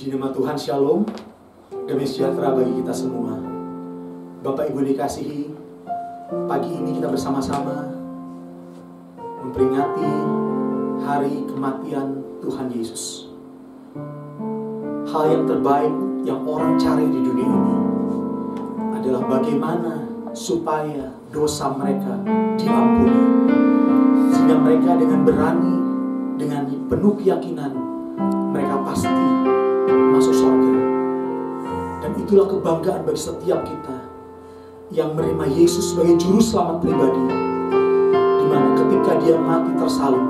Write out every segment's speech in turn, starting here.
Puji nama Tuhan, Shalom, damai sejahtera bagi kita semua. Bapak Ibu dikasihi, pagi ini kita bersama-sama memperingati hari kematian Tuhan Yesus. Hal yang terbaik yang orang cari di dunia ini adalah bagaimana supaya dosa mereka diampuni, sehingga mereka dengan berani, dengan penuh keyakinan, mereka pasti masuk surga. Dan itulah kebanggaan bagi setiap kita yang menerima Yesus sebagai juru selamat pribadi, di mana ketika dia mati tersalib,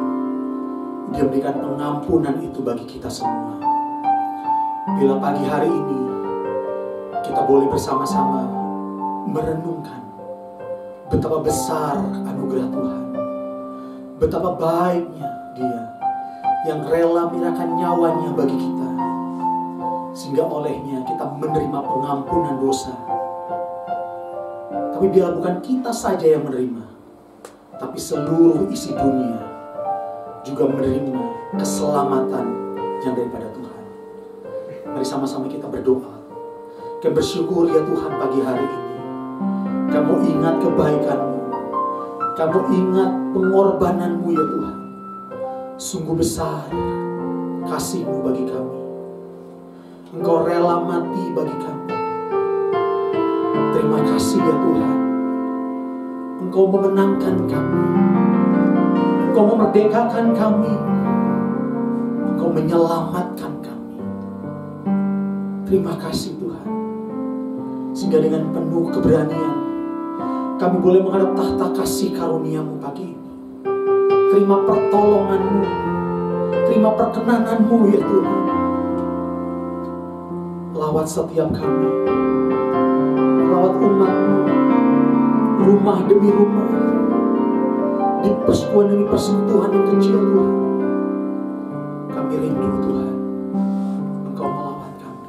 dia memberikan pengampunan itu bagi kita semua. Bila pagi hari ini kita boleh bersama-sama merenungkan betapa besar anugerah Tuhan, betapa baiknya Dia yang rela menyerahkan nyawanya bagi kita, sehingga olehnya kita menerima pengampunan dosa. Tapi bila bukan kita saja yang menerima, tapi seluruh isi dunia juga menerima keselamatan yang daripada Tuhan. Mari sama-sama kita berdoa. Kita bersyukur ya Tuhan pagi hari ini. Kamu ingat kebaikan-Mu, kamu ingat pengorbananmu ya Tuhan. Sungguh besar kasih-Mu bagi kami. Engkau rela mati bagi kami. Terima kasih ya Tuhan. Engkau memenangkan kami. Engkau memerdekakan kami. Engkau menyelamatkan kami. Terima kasih Tuhan. Sehingga dengan penuh keberanian kami boleh menghadap tahta kasih karunia-Mu pagi ini. Terima pertolongan-Mu, terima perkenanan-Mu ya Tuhan. Lawat setiap kami, lawat umat-Mu, rumah demi rumah, di persekutuan demi persentuhan yang kecil Tuhan. Kami rindu Tuhan, Engkau melawat kami.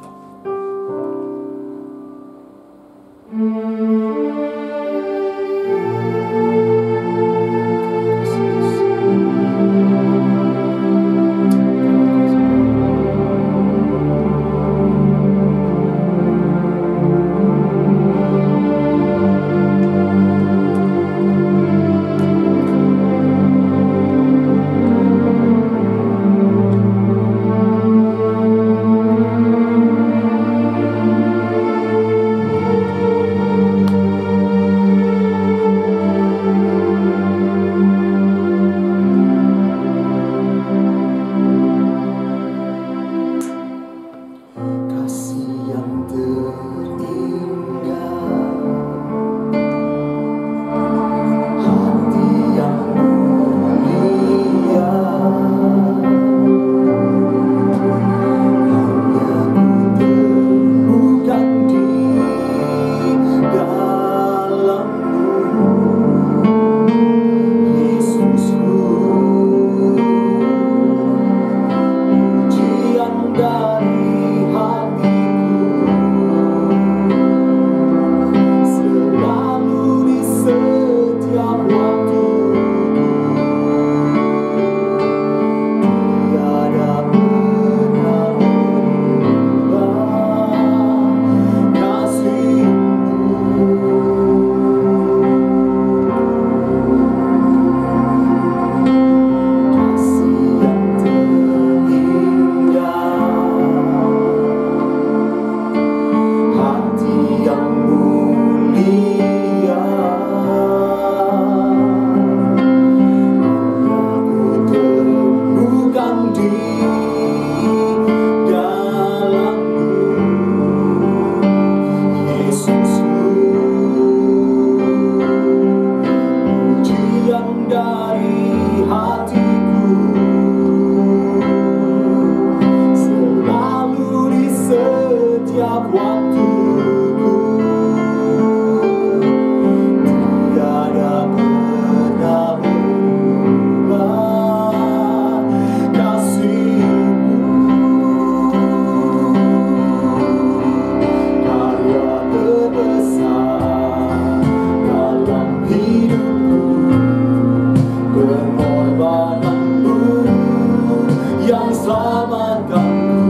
Yang selamatkanku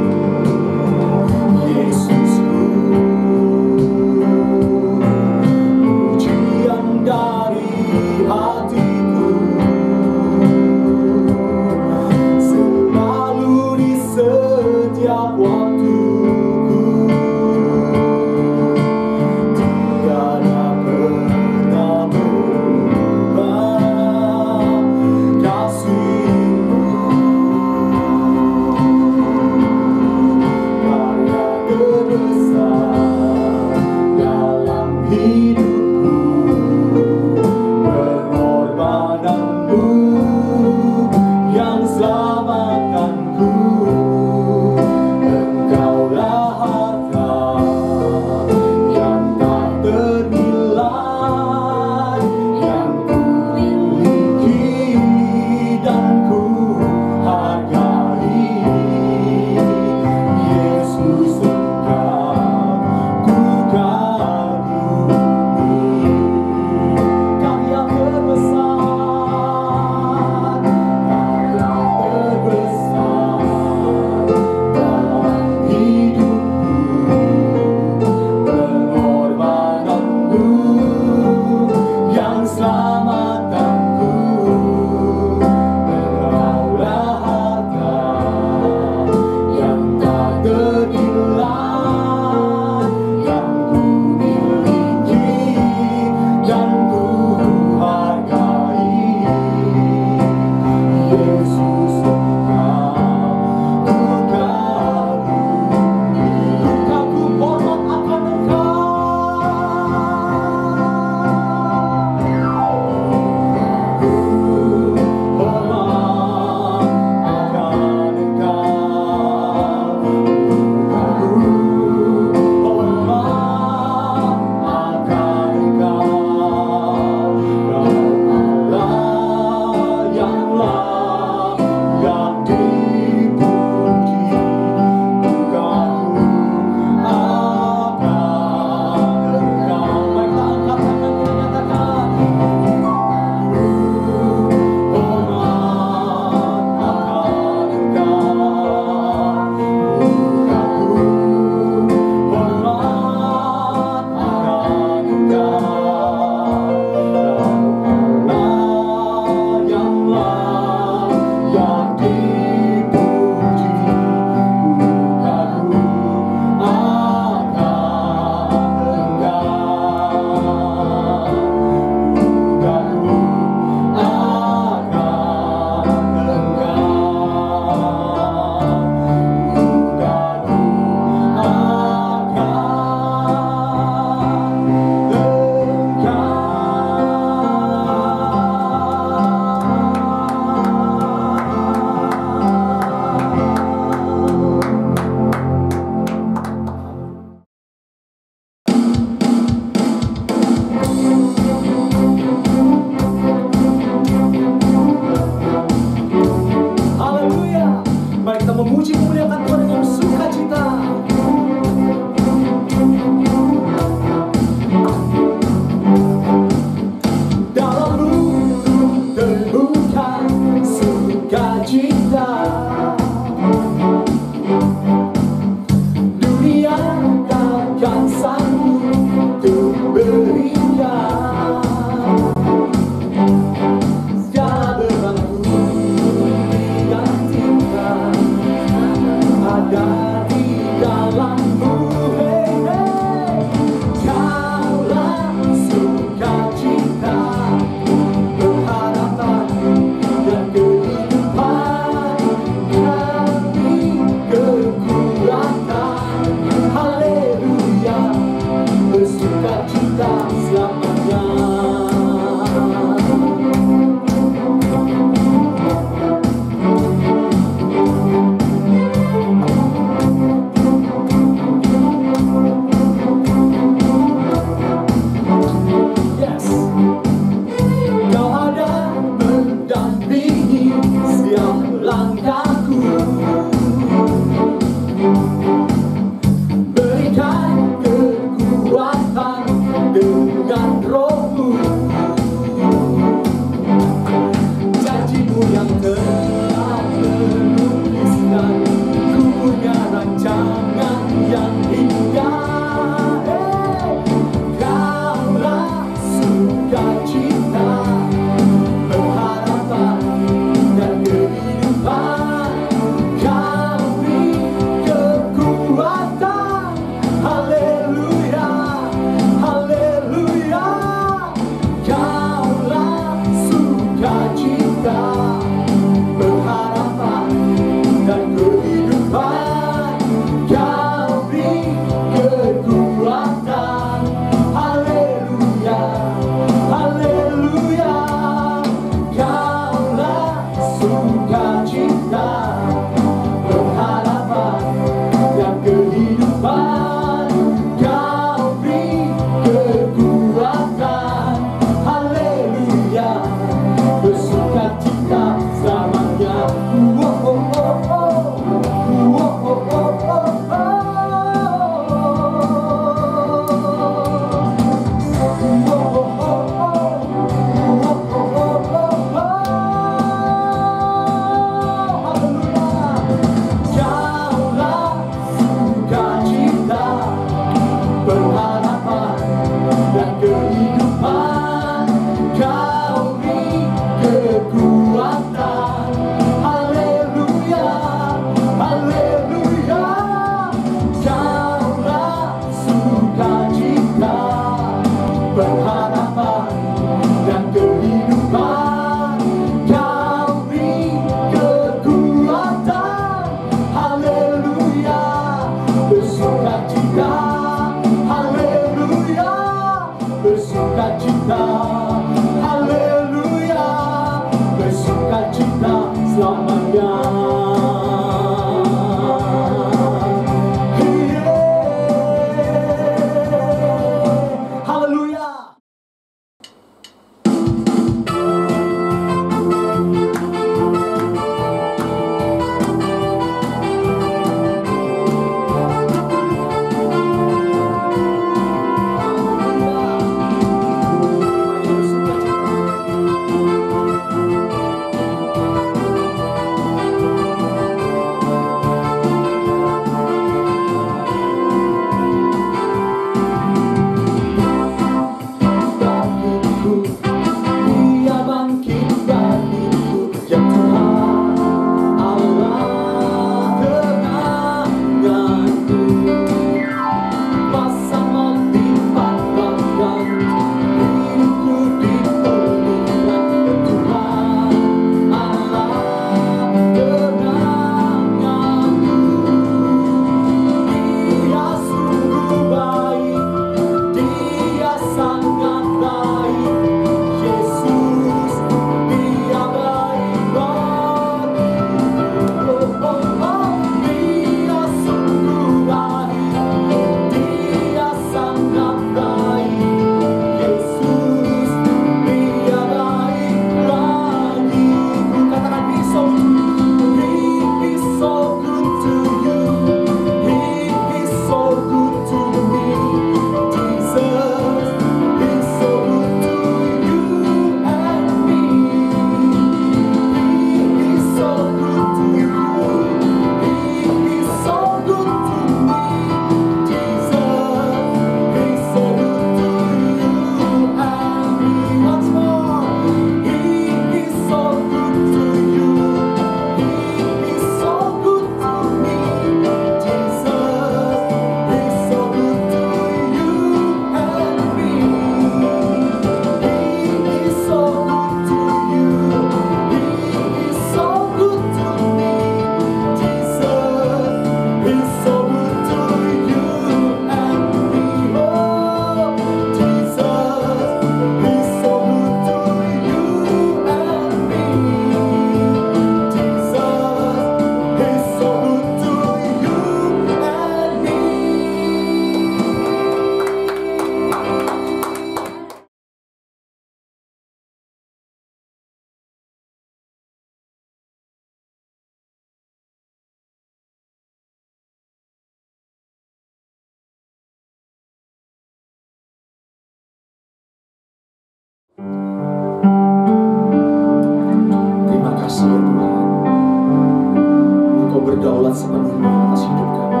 berbuat sepenuhnya atas hidup kami.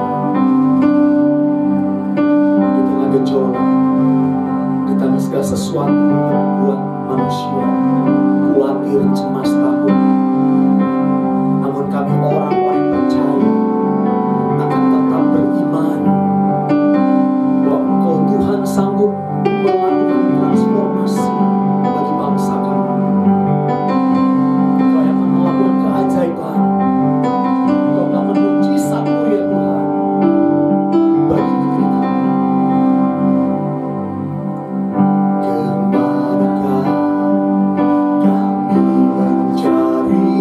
Di tengah gejolak, di tengah segala sesuatu yang membuat manusia khawatir, cemas, takut, namun kami orang-orang yang percaya akan tetap beriman bahwa Engkau Tuhan sanggup melakukan transformasi bagi bangsa kami. Engkau yang akan melakukan keajaiban, Engkau melakukan mujizat-Mu ya Tuhan bagi negeri kami. Kemanakah kami mencari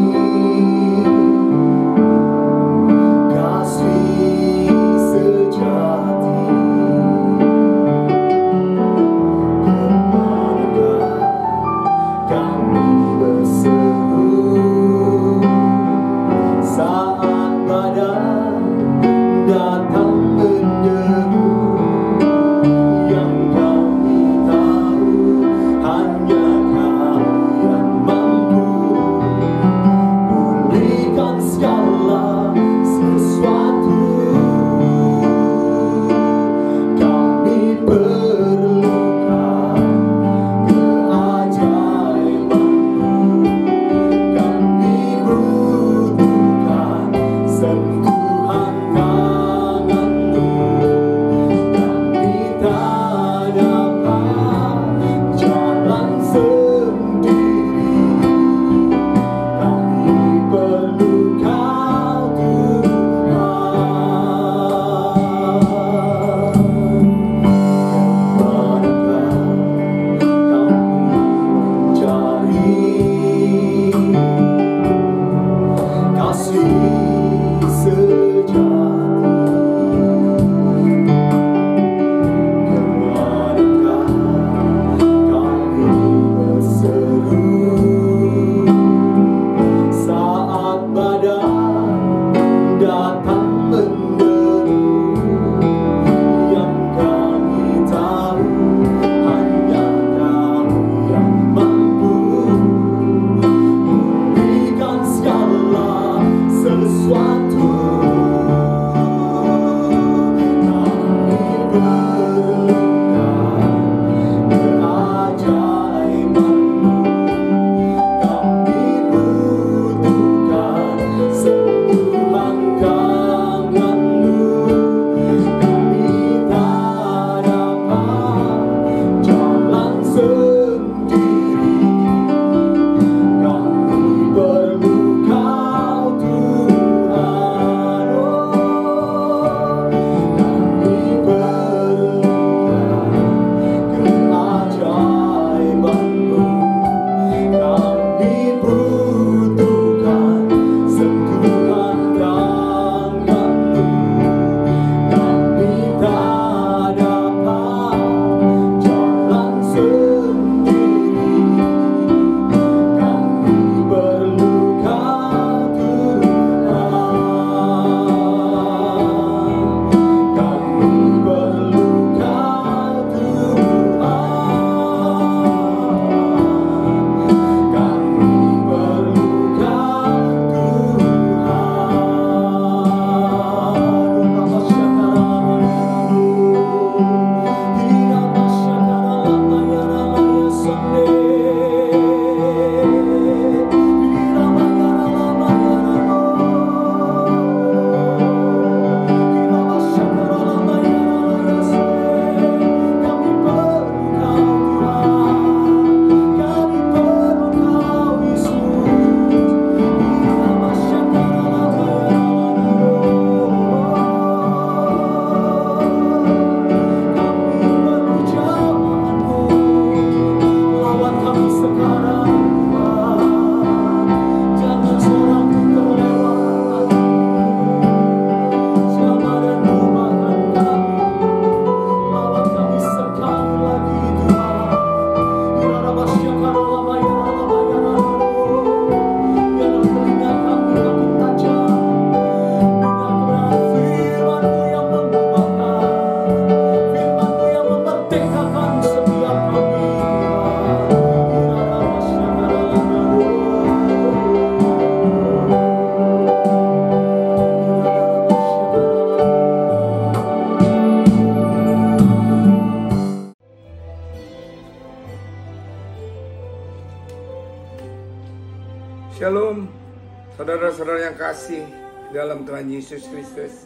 kasih sejati? Kemanakah kami berseru saat badai datang menderu? Yang kami tahu hanya Kau yang mampu pulihkan segala sesuatu. Kami perlukan keajaiban-Mu Shalom, saudara-saudara yang kasih dalam Tuhan Yesus Kristus.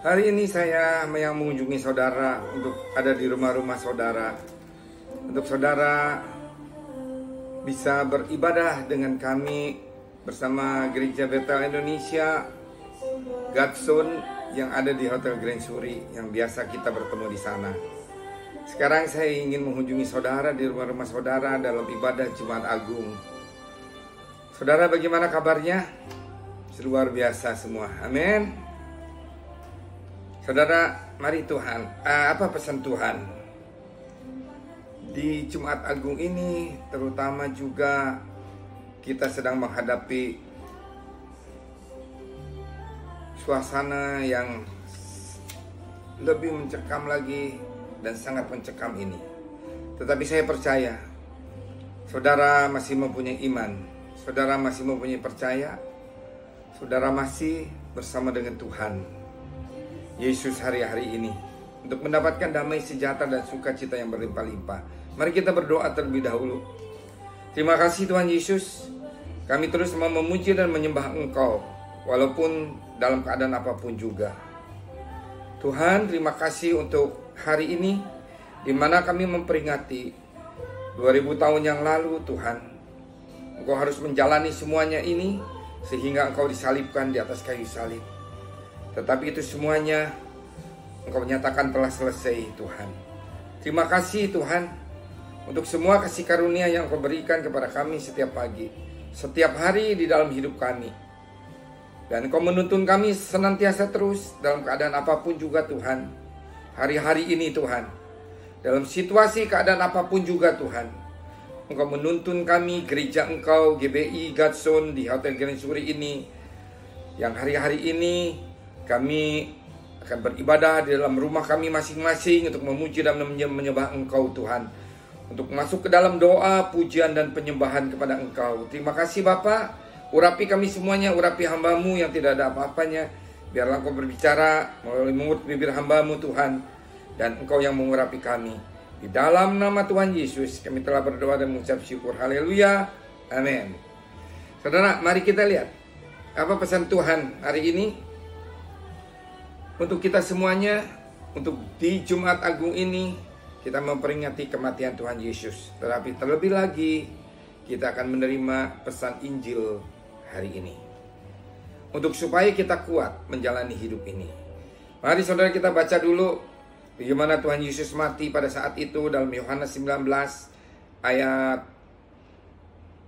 Hari ini saya yang mengunjungi saudara untuk ada di rumah-rumah saudara, untuk saudara bisa beribadah dengan kami bersama Gereja Betel Indonesia Gatsun yang ada di Hotel Grand Suri yang biasa kita bertemu di sana. Sekarang saya ingin mengunjungi saudara di rumah-rumah saudara dalam ibadah Jumat Agung. Saudara, bagaimana kabarnya? Luar biasa semua, amin. Saudara, mari Tuhan, apa pesan Tuhan di Jumat Agung ini? Terutama juga kita sedang menghadapi suasana yang lebih mencekam lagi dan sangat mencekam ini. Tetapi saya percaya saudara masih mempunyai iman, saudara masih mempunyai percaya, saudara masih bersama dengan Tuhan Yesus hari-hari ini untuk mendapatkan damai sejahtera dan sukacita yang berlimpah-limpah. Mari kita berdoa terlebih dahulu. Terima kasih Tuhan Yesus, kami terus mau memuji dan menyembah Engkau walaupun dalam keadaan apapun juga. Tuhan, terima kasih untuk hari ini di mana kami memperingati 2000 tahun yang lalu. Tuhan, Engkau harus menjalani semuanya ini sehingga Engkau disalibkan di atas kayu salib. Tetapi itu semuanya Engkau nyatakan telah selesai, Tuhan. Terima kasih Tuhan untuk semua kasih karunia yang Engkau berikan kepada kami setiap pagi, setiap hari di dalam hidup kami. Dan Engkau menuntun kami senantiasa terus dalam keadaan apapun juga Tuhan. Hari-hari ini Tuhan, dalam situasi keadaan apapun juga Tuhan, Engkau menuntun kami, gereja Engkau, GBI Gatsun di Hotel Grand Suri ini, yang hari-hari ini kami akan beribadah di dalam rumah kami masing-masing untuk memuji dan menyembah Engkau Tuhan. Untuk masuk ke dalam doa, pujian dan penyembahan kepada Engkau. Terima kasih Bapa, urapi kami semuanya, urapi hamba-Mu yang tidak ada apa-apanya. Biarlah Engkau berbicara melalui mulut bibir hamba-Mu Tuhan, dan Engkau yang mengurapi kami. Di dalam nama Tuhan Yesus kami telah berdoa dan mengucap syukur. Haleluya, amin. Saudara, mari kita lihat apa pesan Tuhan hari ini untuk kita semuanya. Untuk di Jumat Agung ini kita memperingati kematian Tuhan Yesus. Tetapi terlebih lagi kita akan menerima pesan Injil hari ini, untuk supaya kita kuat menjalani hidup ini. Mari saudara kita baca dulu bagaimana Tuhan Yesus mati pada saat itu dalam Yohanes 19 ayat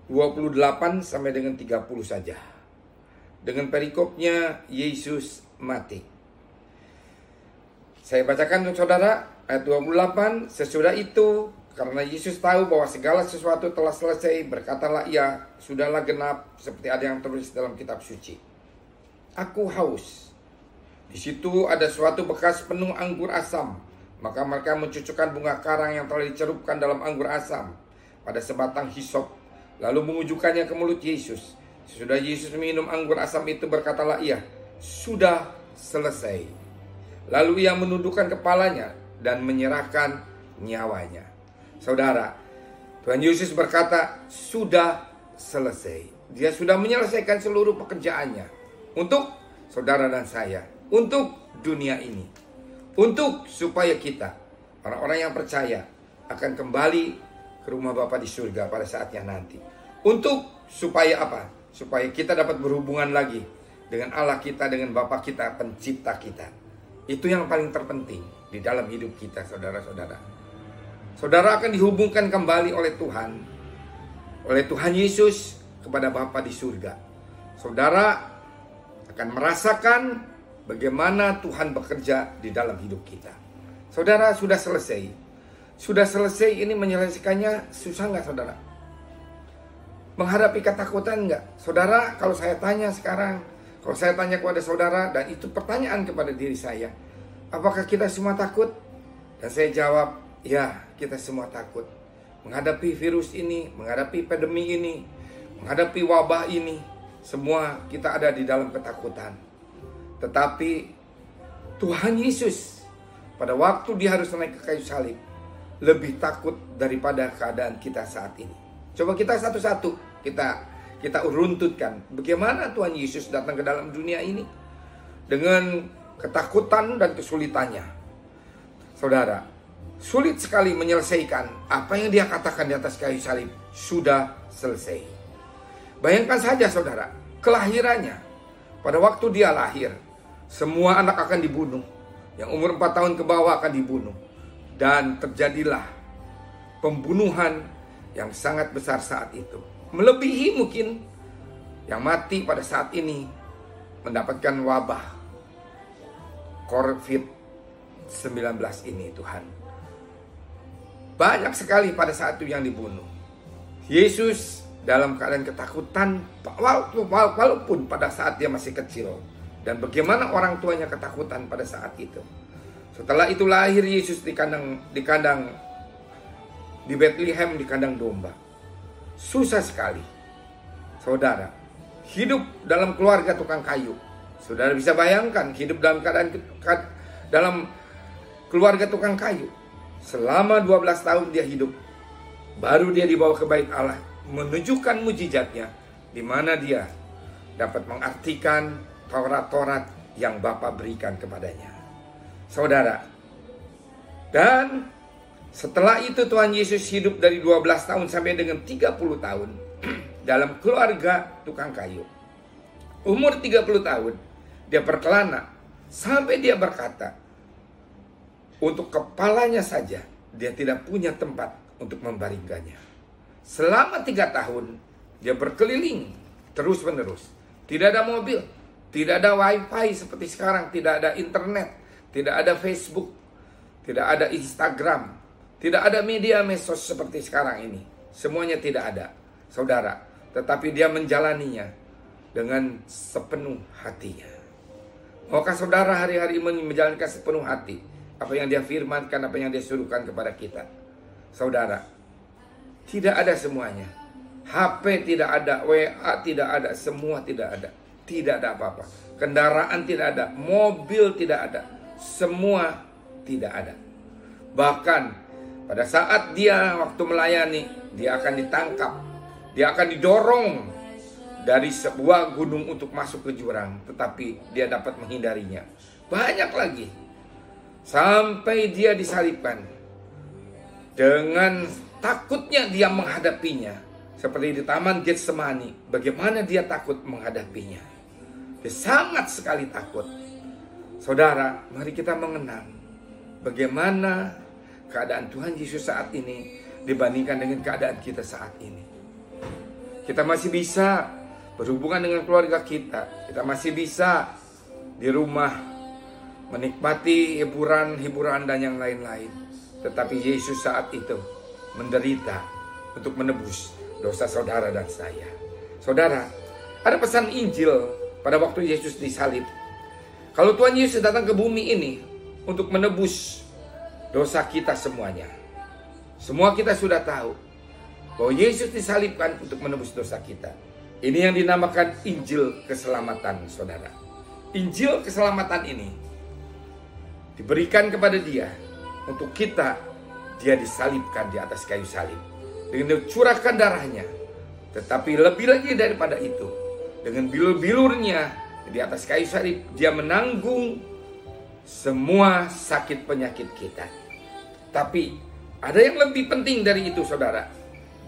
28 sampai dengan 30 saja. Dengan perikopnya Yesus mati. Saya bacakan untuk saudara ayat 28. Sesudah itu, karena Yesus tahu bahwa segala sesuatu telah selesai, berkatalah ia, sudahlah genap seperti ada yang tertulis dalam kitab suci. Aku haus. Di situ ada suatu bekas penuh anggur asam. Maka mereka mencucukkan bunga karang yang telah dicerupkan dalam anggur asam pada sebatang hisop, lalu mengujukannya ke mulut Yesus. Sesudah Yesus minum anggur asam itu, berkatalah ia, sudah selesai. Lalu ia menundukkan kepalanya dan menyerahkan nyawanya. Saudara, Tuhan Yesus berkata, sudah selesai. Dia sudah menyelesaikan seluruh pekerjaannya untuk saudara dan saya, untuk dunia ini, untuk supaya kita, orang-orang yang percaya, akan kembali ke rumah Bapa di surga pada saatnya nanti. Untuk supaya apa? Supaya kita dapat berhubungan lagi dengan Allah kita, dengan Bapa kita, pencipta kita. Itu yang paling terpenting di dalam hidup kita, saudara-saudara. Saudara akan dihubungkan kembali oleh Tuhan Yesus kepada Bapa di surga. Saudara akan merasakan bagaimana Tuhan bekerja di dalam hidup kita. Saudara, sudah selesai. Sudah selesai ini menyelesaikannya susah nggak saudara? Menghadapi ketakutan nggak? Saudara, kalau saya tanya sekarang, kalau saya tanya kepada saudara, dan itu pertanyaan kepada diri saya, apakah kita semua takut? Dan saya jawab, ya, kita semua takut. Menghadapi virus ini, menghadapi pandemi ini, menghadapi wabah ini, semua kita ada di dalam ketakutan. Tetapi Tuhan Yesus pada waktu dia harus naik ke kayu salib lebih takut daripada keadaan kita saat ini. Coba kita satu-satu kita runtutkan bagaimana Tuhan Yesus datang ke dalam dunia ini dengan ketakutan dan kesulitannya. Saudara, sulit sekali menyelesaikan apa yang dia katakan di atas kayu salib, sudah selesai. Bayangkan saja saudara, kelahirannya. Pada waktu dia lahir, semua anak akan dibunuh. Yang umur 4 tahun ke bawah akan dibunuh. Dan terjadilah pembunuhan yang sangat besar saat itu. Melebihi mungkin yang mati pada saat ini mendapatkan wabah COVID-19 ini, Tuhan. Banyak sekali pada saat itu yang dibunuh. Yesus dalam keadaan ketakutan, walaupun pada saat dia masih kecil. Dan bagaimana orang tuanya ketakutan pada saat itu. Setelah itu lahir Yesus di kandang di Bethlehem, di kandang domba. Susah sekali. Saudara, hidup dalam keluarga tukang kayu. Saudara bisa bayangkan hidup dalam keadaan dalam keluarga tukang kayu. Selama 12 tahun dia hidup. Baru dia dibawa ke bait Allah, menunjukkan mujizatnya, di mana dia dapat mengartikan Taurat yang Bapa berikan kepadanya. Saudara, dan setelah itu Tuhan Yesus hidup dari 12 tahun sampai dengan 30 tahun dalam keluarga tukang kayu. Umur 30 tahun dia berkelana sampai dia berkata, untuk kepalanya saja dia tidak punya tempat untuk membaringkannya. Selama 3 tahun dia berkeliling terus menerus. Tidak ada mobil, tidak ada wifi seperti sekarang, tidak ada internet, tidak ada Facebook, tidak ada Instagram, tidak ada media medsos seperti sekarang ini. Semuanya tidak ada, saudara. Tetapi dia menjalaninya dengan sepenuh hatinya. Maukah saudara hari-hari ini menjalankan sepenuh hati apa yang dia firmankan, apa yang dia suruhkan kepada kita? Saudara, tidak ada semuanya. HP tidak ada, WA tidak ada, semua tidak ada. Tidak ada apa-apa. Kendaraan tidak ada, mobil tidak ada, semua tidak ada. Bahkan pada saat dia waktu melayani, dia akan ditangkap, dia akan didorong dari sebuah gunung untuk masuk ke jurang, tetapi dia dapat menghindarinya. Banyak lagi, sampai dia disalibkan. Dengan takutnya dia menghadapinya, seperti di Taman Getsemani, bagaimana dia takut menghadapinya. Dia sangat sekali takut. Saudara, mari kita mengenang bagaimana keadaan Tuhan Yesus saat ini dibandingkan dengan keadaan kita saat ini. Kita masih bisa berhubungan dengan keluarga kita. Kita masih bisa di rumah menikmati hiburan dan yang lain-lain. Tetapi Yesus saat itu menderita untuk menebus dosa saudara dan saya. Saudara, ada pesan Injil pada waktu Yesus disalib. Kalau Tuhan Yesus datang ke bumi ini untuk menebus dosa kita semuanya. Semua kita sudah tahu bahwa Yesus disalibkan untuk menebus dosa kita. Ini yang dinamakan Injil keselamatan, saudara. Injil keselamatan ini diberikan kepada dia untuk kita. Dia disalibkan di atas kayu salib dengan dicurahkan darahnya. Tetapi lebih lagi daripada itu, dengan bilur-bilurnya di atas kayu salib, dia menanggung semua sakit penyakit kita. Tapi ada yang lebih penting dari itu, saudara.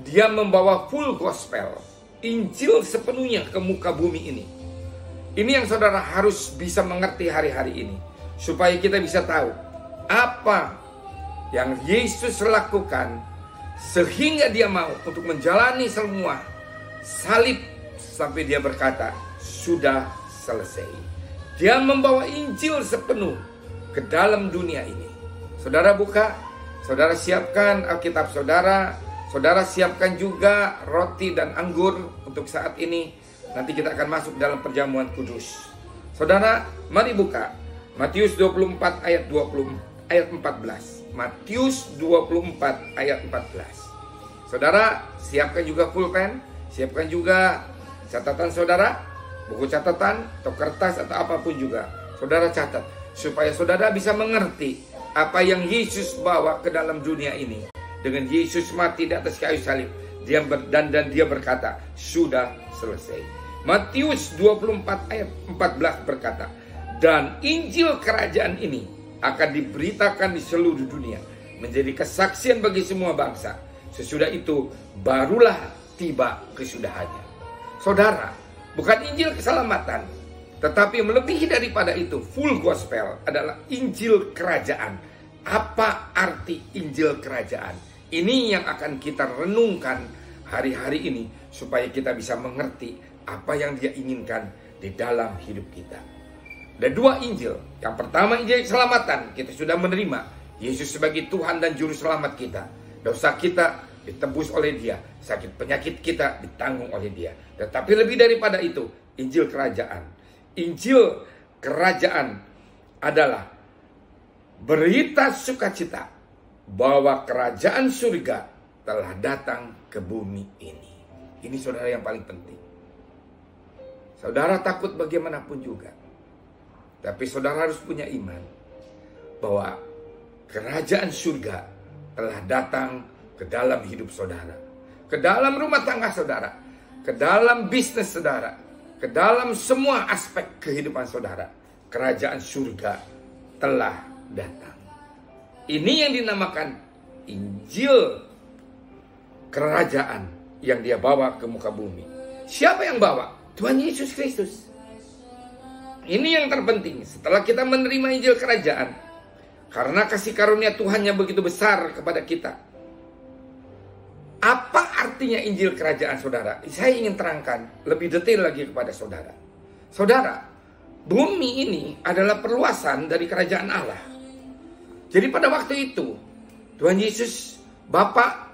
Dia membawa full gospel, Injil sepenuhnya ke muka bumi ini. Ini yang saudara harus bisa mengerti hari-hari ini, supaya kita bisa tahu apa yang Yesus lakukan sehingga dia mau untuk menjalani semua salib sampai dia berkata, sudah selesai. Dia membawa Injil sepenuh ke dalam dunia ini. Saudara buka, saudara siapkan Alkitab saudara, saudara siapkan juga roti dan anggur untuk saat ini. Nanti kita akan masuk dalam perjamuan kudus. Saudara, mari buka Matius 24 ayat 14. Matius 24 ayat 14. Saudara, siapkan juga pulpen, siapkan juga catatan saudara, buku catatan atau kertas atau apapun juga. Saudara catat supaya saudara bisa mengerti apa yang Yesus bawa ke dalam dunia ini. Dengan Yesus mati di atas kayu salib, Dan dia berkata, sudah selesai. Matius 24 ayat 14 berkata, dan Injil kerajaan ini akan diberitakan di seluruh dunia, menjadi kesaksian bagi semua bangsa. Sesudah itu barulah tiba kesudahannya. Saudara, bukan Injil keselamatan, tetapi melebihi daripada itu, full gospel adalah Injil kerajaan. Apa arti Injil kerajaan? Ini yang akan kita renungkan hari-hari ini, supaya kita bisa mengerti apa yang Dia inginkan di dalam hidup kita. Ada dua Injil. Yang pertama Injil keselamatan. Kita sudah menerima Yesus sebagai Tuhan dan Juru Selamat kita. Dosa kita ditebus oleh Dia, sakit penyakit kita ditanggung oleh Dia. Tetapi lebih daripada itu, Injil kerajaan. Injil kerajaan adalah berita sukacita bahwa kerajaan surga telah datang ke bumi ini. Ini saudara yang paling penting. Saudara takut bagaimanapun juga, tapi saudara harus punya iman bahwa kerajaan surga telah datang ke dalam hidup saudara, ke dalam rumah tangga saudara, ke dalam bisnis saudara, ke dalam semua aspek kehidupan saudara. Kerajaan surga telah datang. Ini yang dinamakan Injil kerajaan yang Dia bawa ke muka bumi. Siapa yang bawa? Tuhan Yesus Kristus. Ini yang terpenting. Setelah kita menerima Injil kerajaan, karena kasih karunia Tuhan yang begitu besar kepada kita. Apa artinya Injil kerajaan, saudara? Saya ingin terangkan lebih detail lagi kepada saudara. Saudara, bumi ini adalah perluasan dari kerajaan Allah. Jadi pada waktu itu, Tuhan Yesus Bapa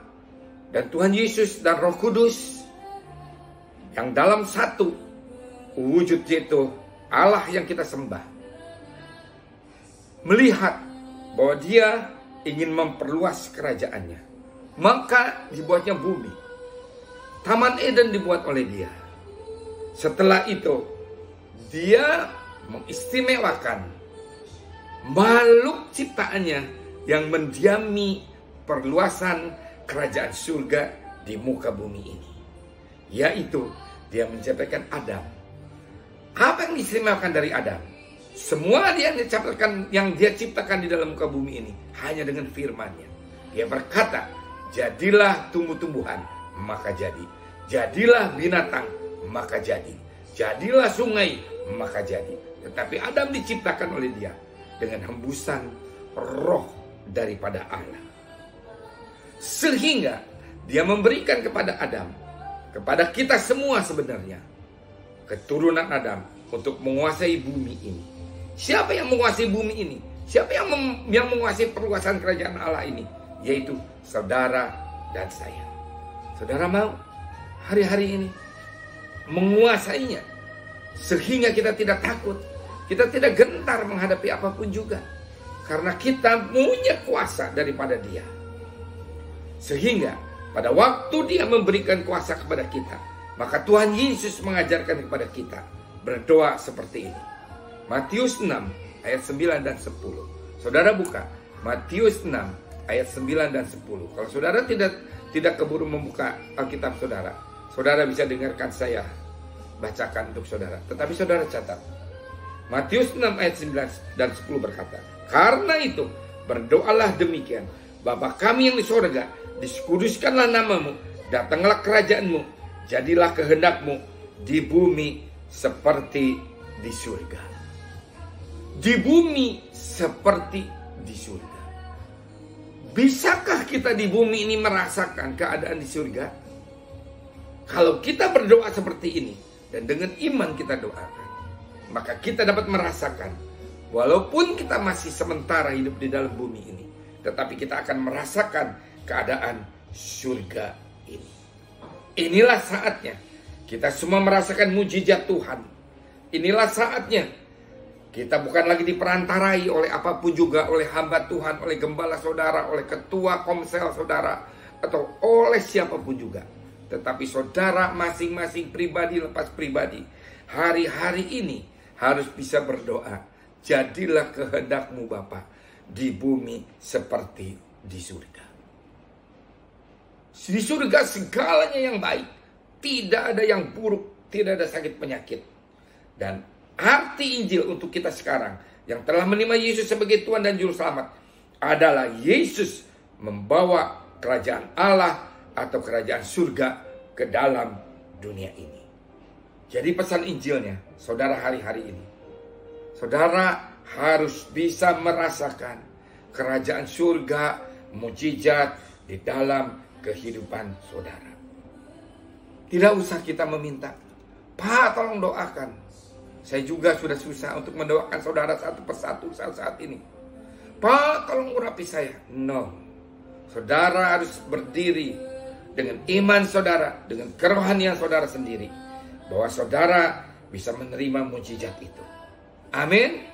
dan Tuhan Yesus dan Roh Kudus yang dalam satu wujud, yaitu Allah yang kita sembah, melihat bahwa Dia ingin memperluas kerajaannya, maka dibuatnya bumi. Taman Eden dibuat oleh Dia. Setelah itu Dia mengistimewakan makhluk ciptaannya yang mendiami perluasan kerajaan surga di muka bumi ini, yaitu Dia menciptakan Adam. Apa yang diistimewakan dari Adam? Semua yang dia ciptakan di dalam muka bumi ini hanya dengan firman-Nya. Dia berkata, jadilah tumbuh-tumbuhan, maka jadi. Jadilah binatang, maka jadi. Jadilah sungai, maka jadi. Tetapi Adam diciptakan oleh Dia dengan hembusan roh daripada Allah. Sehingga Dia memberikan kepada Adam, kepada kita semua sebenarnya, keturunan Adam, untuk menguasai bumi ini. Siapa yang menguasai bumi ini? Siapa yang menguasai perluasan kerajaan Allah ini? Yaitu saudara dan saya. Saudara mau hari-hari ini menguasainya, sehingga kita tidak takut, kita tidak gentar menghadapi apapun juga, karena kita punya kuasa daripada Dia. Sehingga pada waktu Dia memberikan kuasa kepada kita, maka Tuhan Yesus mengajarkan kepada kita berdoa seperti ini. Matius 6 ayat 9 dan 10. Saudara buka Matius 6 ayat 9 dan 10. Kalau saudara tidak keburu membuka Alkitab saudara, saudara bisa dengarkan saya bacakan untuk saudara. Tetapi saudara catat. Matius 6 ayat 9 dan 10 berkata, karena itu berdoalah demikian, Bapa kami yang di sorga, dikuduskanlah namamu, datanglah kerajaanmu, jadilah kehendakmu di bumi seperti di surga. Di bumi seperti di surga. Bisakah kita di bumi ini merasakan keadaan di surga? Kalau kita berdoa seperti ini dan dengan iman kita doakan, maka kita dapat merasakan, walaupun kita masih sementara hidup di dalam bumi ini, tetapi kita akan merasakan keadaan surga ini. Inilah saatnya kita semua merasakan mujizat Tuhan. Inilah saatnya kita bukan lagi diperantarai oleh apapun juga, oleh hamba Tuhan, oleh gembala saudara, oleh ketua komsel saudara, atau oleh siapapun juga. Tetapi saudara masing-masing pribadi lepas pribadi, hari-hari ini harus bisa berdoa, jadilah kehendakmu Bapa di bumi seperti di surga. Di surga segalanya yang baik. Tidak ada yang buruk, tidak ada sakit penyakit. Dan arti Injil untuk kita sekarang yang telah menerima Yesus sebagai Tuhan dan Juru Selamat adalah Yesus membawa kerajaan Allah atau kerajaan surga ke dalam dunia ini. Jadi pesan Injilnya, saudara, hari-hari ini, saudara harus bisa merasakan kerajaan surga, mujizat di dalam kehidupan saudara. Tidak usah kita meminta, Pak tolong doakan. Saya juga sudah susah untuk mendoakan saudara satu persatu saat ini. Pak tolong urapi saya. No. Saudara harus berdiri dengan iman saudara, dengan kerohanian saudara sendiri, bahwa saudara bisa menerima mujizat itu. Amin.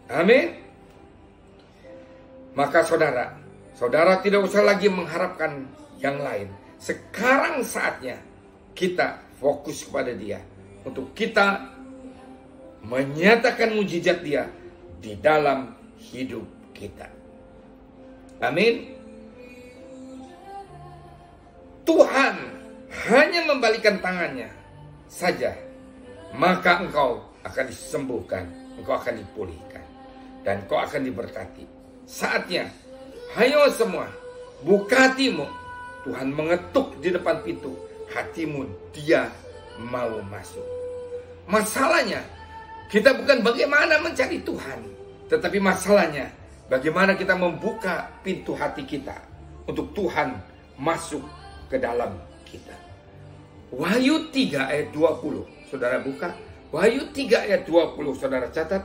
Amin. Maka saudara tidak usah lagi mengharapkan yang lain. Sekarang saatnya kita fokus kepada Dia untuk kita menyatakan mujizat Dia di dalam hidup kita. Amin. Tuhan hanya membalikan tangannya saja, maka engkau akan disembuhkan, engkau akan dipulihkan, dan engkau akan diberkati. Saatnya, hayo semua, buka hatimu. Tuhan mengetuk di depan pintu hatimu, Dia mau masuk. Masalahnya, kita bukan bagaimana mencari Tuhan, tetapi masalahnya bagaimana kita membuka pintu hati kita untuk Tuhan masuk ke dalam kita. Wahyu 3 ayat 20. Saudara buka. Wahyu 3 ayat 20. Saudara catat.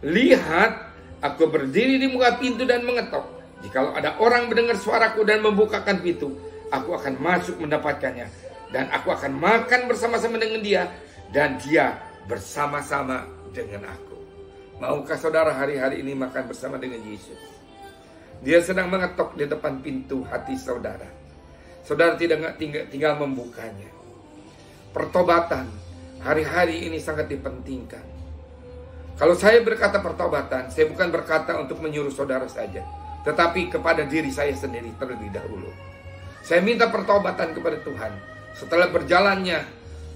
Lihat, aku berdiri di muka pintu dan mengetok. Jikalau ada orang mendengar suaraku dan membukakan pintu, aku akan masuk mendapatkannya. Dan aku akan makan bersama-sama dengan dia, dan dia bersama-sama dengan aku. Maukah saudara hari-hari ini makan bersama dengan Yesus? Dia sedang mengetok di depan pintu hati saudara. Saudara tidak tinggal membukanya. Pertobatan hari-hari ini sangat dipentingkan. Kalau saya berkata pertobatan, saya bukan berkata untuk menyuruh saudara saja, tetapi kepada diri saya sendiri terlebih dahulu. Saya minta pertobatan kepada Tuhan. Setelah berjalannya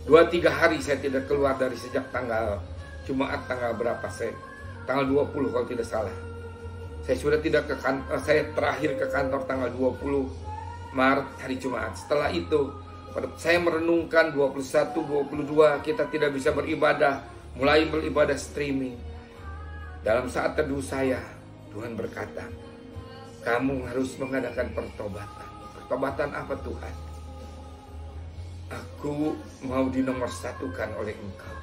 2-3 hari saya tidak keluar dari sejak tanggal Jumat, tanggal berapa saya? Tanggal 20 kalau tidak salah. Saya sudah tidak ke kantor, saya terakhir ke kantor tanggal 20 Maret hari Jumat. Setelah itu saya merenungkan 21, 22 kita tidak bisa beribadah, mulai beribadah streaming. Dalam saat teduh saya, Tuhan berkata, kamu harus mengadakan pertobatan. Pertobatan apa Tuhan? Aku mau dinomorsatukan oleh Engkau.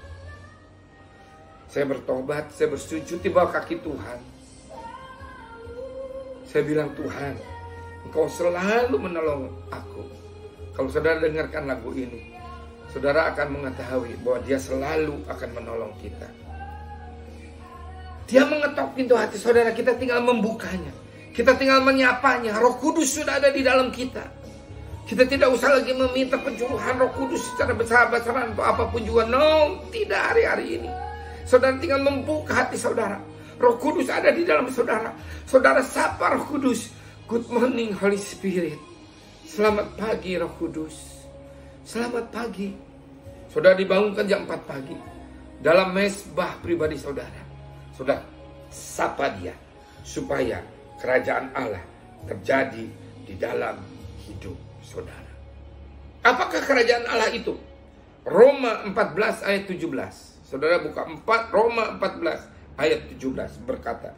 Saya bertobat, saya bersujud di bawah kaki Tuhan. Saya bilang, Tuhan, Engkau selalu menolong aku. Kalau saudara dengarkan lagu ini, saudara akan mengetahui bahwa Dia selalu akan menolong kita. Dia mengetok pintu hati saudara, kita tinggal membukanya. Kita tinggal menyapanya. Roh Kudus sudah ada di dalam kita. Kita tidak usah lagi meminta pencurahan Roh Kudus secara besar-besaran atau apapun juga. No, tidak hari-hari ini. Saudara tinggal membuka hati saudara. Roh Kudus ada di dalam saudara. Saudara sapa Roh Kudus. Good morning Holy Spirit. Selamat pagi Roh Kudus. Selamat pagi. Saudara dibangunkan jam 4 pagi. Dalam mezbah pribadi saudara. Saudara sapa Dia. Supaya kerajaan Allah terjadi di dalam hidup saudara. Apakah kerajaan Allah itu? Roma 14 ayat 17. Saudara buka Roma 14 ayat 17 berkata,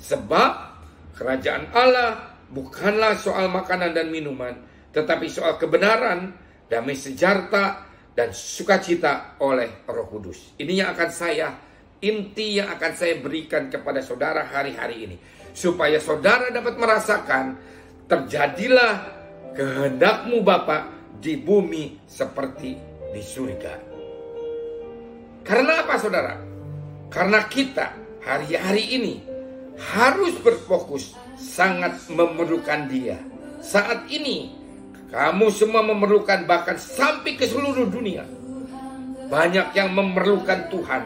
sebab kerajaan Allah bukanlah soal makanan dan minuman, tetapi soal kebenaran, damai sejahtera, dan sukacita oleh Roh Kudus. Ini yang akan inti yang akan saya berikan kepada saudara hari-hari ini. Supaya saudara dapat merasakan, terjadilah kehendak-Mu Bapa di bumi seperti di surga. Karena apa saudara? Karena kita hari-hari ini harus berfokus, sangat memerlukan Dia. Saat ini kamu semua memerlukan, bahkan sampai ke seluruh dunia. Banyak yang memerlukan Tuhan.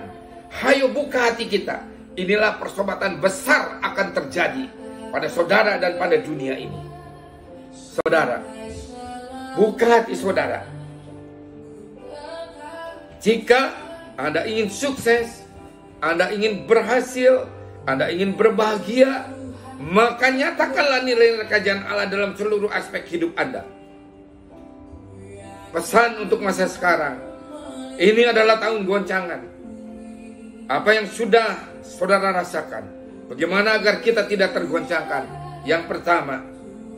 Hayo buka hati kita. Inilah persobatan besar akan terjadi pada saudara dan pada dunia ini. Saudara, Buka hati saudara. Jika Anda ingin sukses, Anda ingin berhasil, Anda ingin berbahagia, maka nyatakanlah nilai kerajaan Allah dalam seluruh aspek hidup Anda. Pesan untuk masa sekarang, ini adalah tahun goncangan. Apa yang sudah saudara rasakan, bagaimana agar kita tidak tergoncangkan? Yang pertama,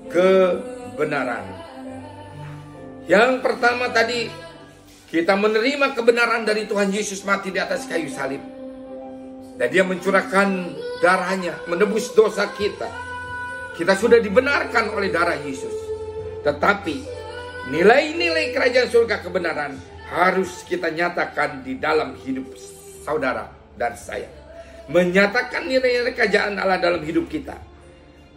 kebenaran. Yang pertama tadi, kita menerima kebenaran dari Tuhan Yesus mati di atas kayu salib. Dan dia mencurahkan darahnya, menebus dosa kita. Kita sudah dibenarkan oleh darah Yesus. Tetapi nilai-nilai kerajaan surga kebenaran harus kita nyatakan di dalam hidup saudara dan saya. Menyatakan nilai-nilai kerajaan Allah dalam hidup kita.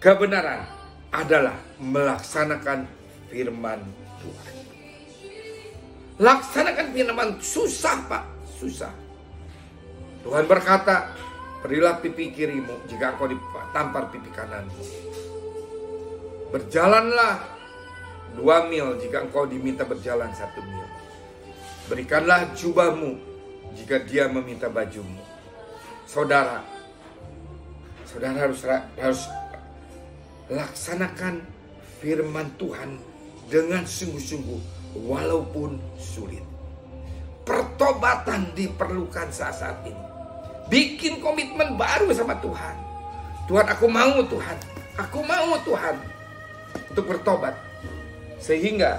Kebenaran adalah melaksanakan firman Tuhan. Laksanakan firman, susah Pak, susah. Tuhan berkata, berilah pipi kirimu jika engkau ditampar pipi kananmu. Berjalanlah 2 mil jika engkau diminta berjalan 1 mil. Berikanlah jubahmu jika dia meminta bajumu. Saudara harus laksanakan firman Tuhan dengan sungguh-sungguh walaupun sulit. Pertobatan diperlukan saat ini. Bikin komitmen baru sama Tuhan. Tuhan, aku mau Tuhan. Aku mau Tuhan. Untuk bertobat. Sehingga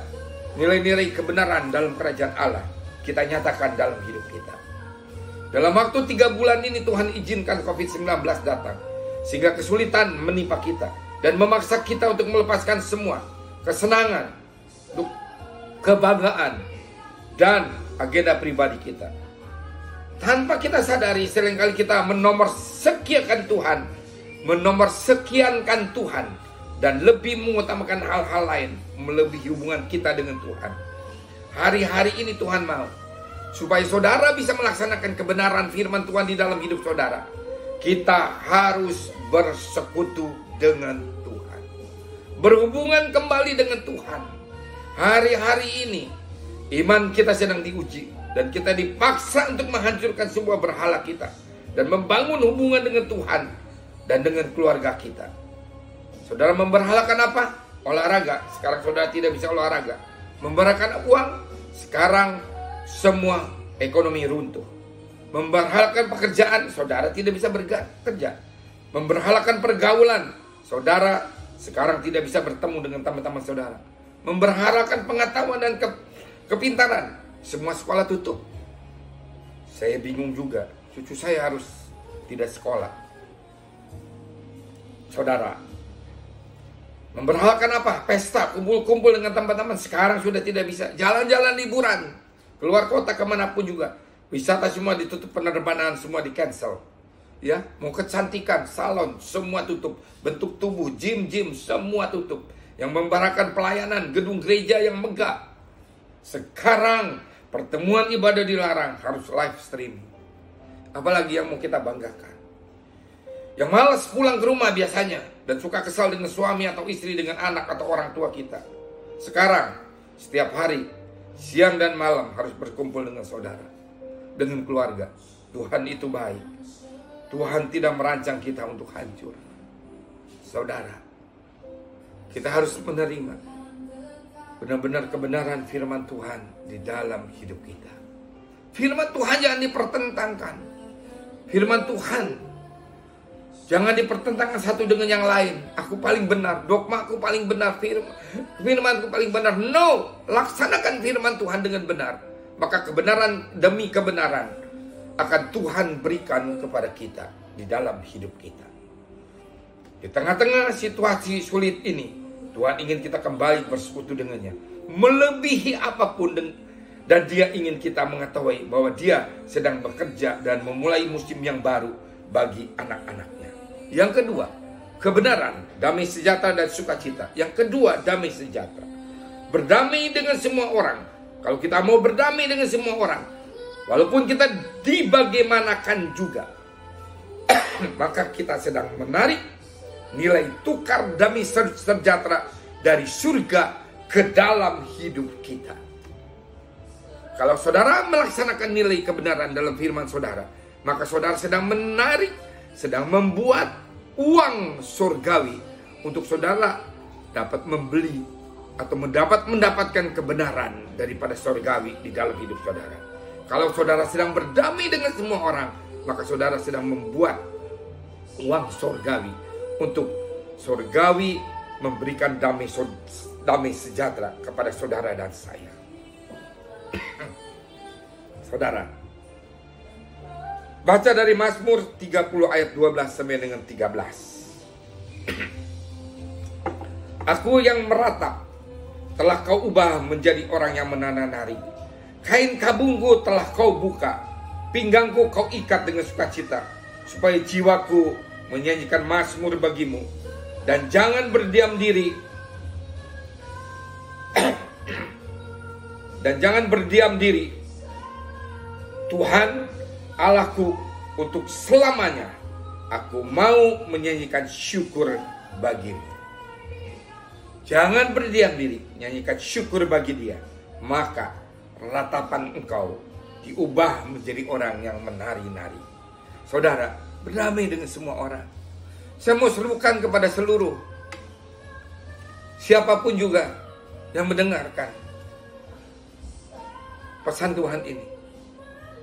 nilai-nilai kebenaran dalam kerajaan Allah kita nyatakan dalam hidup kita. Dalam waktu 3 bulan ini Tuhan izinkan COVID-19 datang. Sehingga kesulitan menimpa kita. Dan memaksa kita untuk melepaskan semua kesenangan, kebanggaan, dan agenda pribadi kita. Tanpa kita sadari, seringkali kita menomorsekiankan Tuhan, menomorsekiankan Tuhan, dan lebih mengutamakan hal-hal lain melebihi hubungan kita dengan Tuhan. Hari-hari ini Tuhan mau supaya saudara bisa melaksanakan kebenaran firman Tuhan di dalam hidup saudara. Kita harus bersekutu dengan Tuhan, berhubungan kembali dengan Tuhan. Hari-hari ini iman kita sedang diuji. Dan kita dipaksa untuk menghancurkan sebuah berhala kita. Dan membangun hubungan dengan Tuhan. Dan dengan keluarga kita. Saudara memberhalakan apa? Olahraga. Sekarang saudara tidak bisa olahraga. Memberhalakan uang. Sekarang semua ekonomi runtuh. Memberhalakan pekerjaan. Saudara tidak bisa bekerja. Memberhalakan pergaulan. Saudara sekarang tidak bisa bertemu dengan teman-teman saudara. Memberhalakan pengetahuan dan kepintaran. Semua sekolah tutup. Saya bingung juga. Cucu saya harus tidak sekolah. Saudara, memberhalakan apa? Pesta, kumpul-kumpul dengan teman-teman. Sekarang sudah tidak bisa. Jalan-jalan liburan. Keluar kota kemanapun juga. Wisata semua ditutup, penerbangan semua di cancel. Ya, mau kecantikan, salon, semua tutup. Bentuk tubuh, gym, semua tutup. Yang membarakan pelayanan, gedung gereja yang megah. Sekarang pertemuan ibadah dilarang, harus live streaming. Apalagi yang mau kita banggakan. Yang malas pulang ke rumah biasanya dan suka kesal dengan suami atau istri, dengan anak atau orang tua kita. Sekarang, setiap hari, siang dan malam harus berkumpul dengan saudara, dengan keluarga. Tuhan itu baik. Tuhan tidak merancang kita untuk hancur. Saudara, kita harus menerima benar-benar kebenaran firman Tuhan di dalam hidup kita. Firman Tuhan jangan dipertentangkan. Firman Tuhan jangan dipertentangkan satu dengan yang lain. Aku paling benar, dogma aku paling benar, firmanku paling benar. No, laksanakan firman Tuhan dengan benar. Maka kebenaran demi kebenaran akan Tuhan berikan kepada kita di dalam hidup kita. Di tengah-tengah situasi sulit ini, Tuhan ingin kita kembali bersekutu dengannya. Melebihi apapun. Dan dia ingin kita mengetahui bahwa dia sedang bekerja dan memulai musim yang baru bagi anak-anaknya. Yang kedua, kebenaran, damai sejahtera dan sukacita. Yang kedua, damai sejahtera. Berdamai dengan semua orang. Kalau kita mau berdamai dengan semua orang, walaupun kita dibagaimanakan juga, maka kita sedang menarik nilai tukar damai sejahtera dari surga ke dalam hidup kita. Kalau saudara melaksanakan nilai kebenaran dalam firman saudara, maka saudara sedang menarik, sedang membuat uang surgawi untuk saudara dapat membeli atau mendapatkan kebenaran daripada surgawi di dalam hidup saudara. Kalau saudara sedang berdamai dengan semua orang, maka saudara sedang membuat uang surgawi untuk surgawi memberikan damai sejahtera kepada saudara dan saya. Saudara, baca dari Mazmur 30 ayat 12 sampai dengan 13. Aku yang meratap telah kau ubah menjadi orang yang menari-nari. Kain kabungku telah kau buka, pinggangku kau ikat dengan sukacita, supaya jiwaku menyanyikan mazmur bagimu. Dan jangan berdiam diri dan jangan berdiam diri, Tuhan Allahku, untuk selamanya aku mau menyanyikan syukur bagimu. Jangan berdiam diri, nyanyikan syukur bagi Dia, maka ratapan engkau diubah menjadi orang yang menari-nari. Saudara, berdamai dengan semua orang. Saya mau serukan kepada seluruh siapapun juga yang mendengarkan pesan Tuhan ini.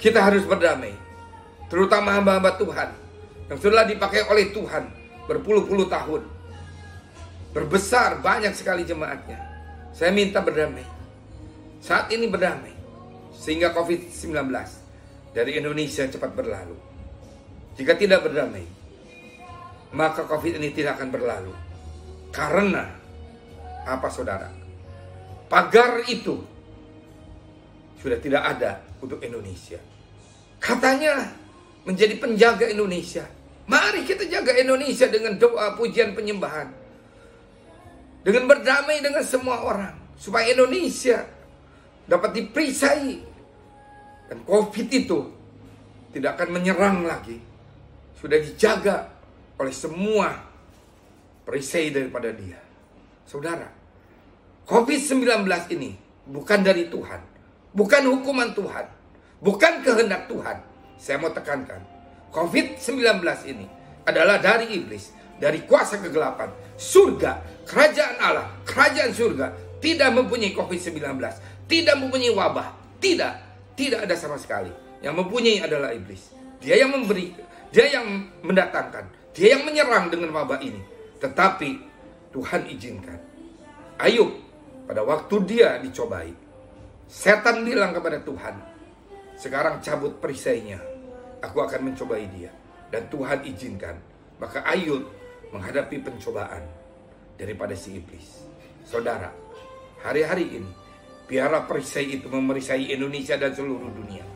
Kita harus berdamai, terutama hamba-hamba Tuhan yang sudah dipakai oleh Tuhan berpuluh-puluh tahun. Berbesar, banyak sekali jemaatnya. Saya minta berdamai. Saat ini berdamai, sehingga COVID-19 dari Indonesia cepat berlalu. Jika tidak berdamai, maka COVID ini tidak akan berlalu. Karena apa, saudara? Pagar itu sudah tidak ada untuk Indonesia. Katanya menjadi penjaga Indonesia. Mari kita jaga Indonesia dengan doa, pujian, penyembahan, dengan berdamai dengan semua orang, supaya Indonesia dapat diperisai dan COVID itu tidak akan menyerang lagi. Sudah dijaga oleh semua perisai daripada Dia. Saudara, COVID-19 ini bukan dari Tuhan, bukan hukuman Tuhan, bukan kehendak Tuhan. Saya mau tekankan, COVID-19 ini adalah dari iblis, dari kuasa kegelapan. Surga, kerajaan Allah, kerajaan surga tidak mempunyai COVID-19, tidak mempunyai wabah, tidak ada sama sekali. Yang mempunyai adalah iblis. Dia yang memberi, dia yang mendatangkan, dia yang menyerang dengan wabah ini. Tetapi Tuhan izinkan. Ayub, pada waktu dia dicobai, setan bilang kepada Tuhan, sekarang cabut perisainya, aku akan mencobai dia. Dan Tuhan izinkan. Maka Ayub menghadapi pencobaan daripada si iblis. Saudara, hari-hari ini biarlah perisai itu memerisai Indonesia dan seluruh dunia.